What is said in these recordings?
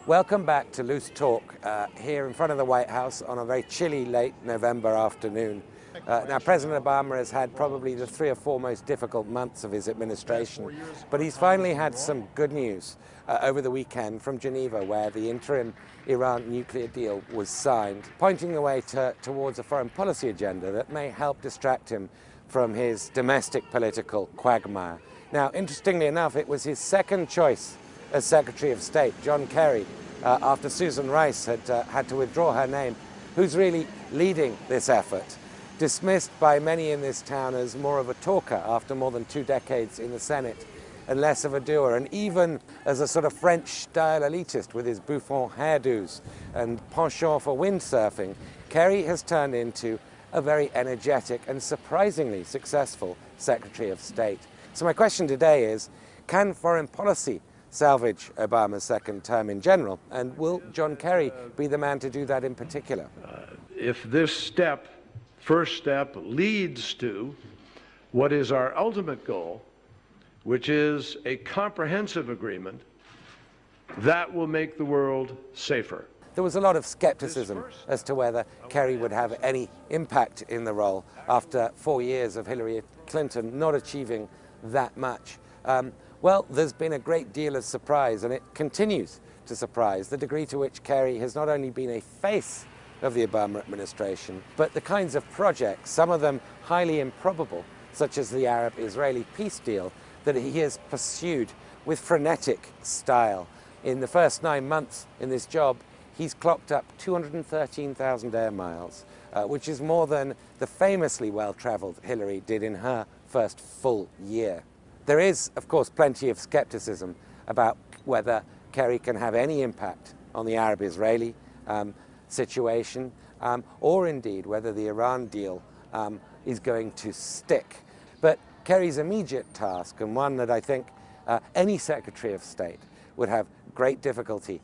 Welcome back to Loose Talk here in front of the White House on a very chilly late November afternoon. Now, President Obama has had probably the 3 or 4 most difficult months of his administration, but he's finally had some good news over the weekend from Geneva, where the interim Iran nuclear deal was signed, pointing the way towards a foreign policy agenda that may help distract him from his domestic political quagmire. Now, interestingly enough, it was his second choice as Secretary of State, John Kerry, after Susan Rice had to withdraw her name, who's really leading this effort. Dismissed by many in this town as more of a talker after more than 2 decades in the Senate and less of a doer, and even as a sort of French-style elitist with his bouffant hairdos and penchant for windsurfing, Kerry has turned into a very energetic and surprisingly successful Secretary of State. So my question today is, can foreign policy salvage Obama's second term in general, and will John Kerry be the man to do that in particular? If this first step leads to what is our ultimate goal, which is a comprehensive agreement, that will make the world safer. There was a lot of skepticism as to whether Kerry would have any impact in the role after 4 years of Hillary Clinton not achieving that much. Well, there's been a great deal of surprise, and it continues to surprise, the degree to which Kerry has not only been a face of the Obama administration, but the kinds of projects, some of them highly improbable, such as the Arab-Israeli peace deal, that he has pursued with frenetic style. In the first 9 months in this job, he's clocked up 213,000 air miles, which is more than the famously well-traveled Hillary did in her first full year. There is, of course, plenty of skepticism about whether Kerry can have any impact on the Arab-Israeli situation, or indeed whether the Iran deal is going to stick. But Kerry's immediate task, and one that I think any Secretary of State would have great difficulty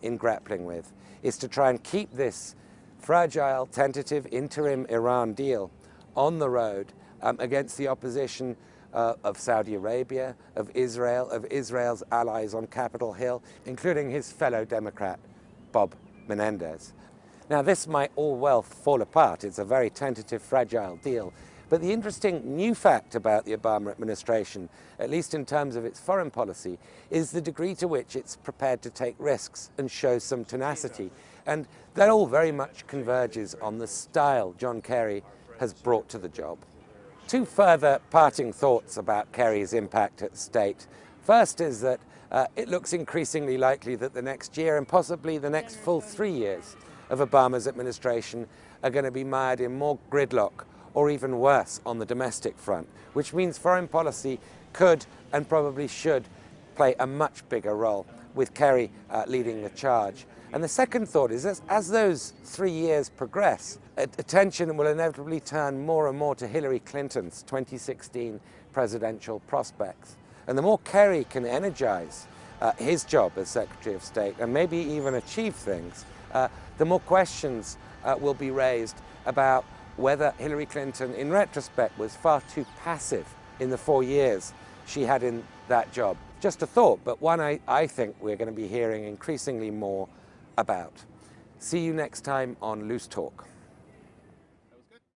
in grappling with, is to try and keep this fragile, tentative interim Iran deal on the road against the opposition of Saudi Arabia, of Israel's allies on Capitol Hill, including his fellow Democrat, Bob Menendez. Now, this might all well fall apart. It's a very tentative, fragile deal. But the interesting new fact about the Obama administration, at least in terms of its foreign policy, is the degree to which it's prepared to take risks and show some tenacity. And that all very much converges on the style John Kerry has brought to the job. 2 further parting thoughts about Kerry's impact at state. First is that it looks increasingly likely that the next year and possibly the next full 3 years of Obama's administration are going to be mired in more gridlock, or even worse, on the domestic front, which means foreign policy could and probably should play a much bigger role, with Kerry leading the charge. And the second thought is, as those 3 years progress, attention will inevitably turn more and more to Hillary Clinton's 2016 presidential prospects. And the more Kerry can energize his job as Secretary of State, and maybe even achieve things, the more questions will be raised about whether Hillary Clinton, in retrospect, was far too passive in the 4 years she had in that job. Just a thought, but one I think we're going to be hearing increasingly more about. See you next time on Loose Talk.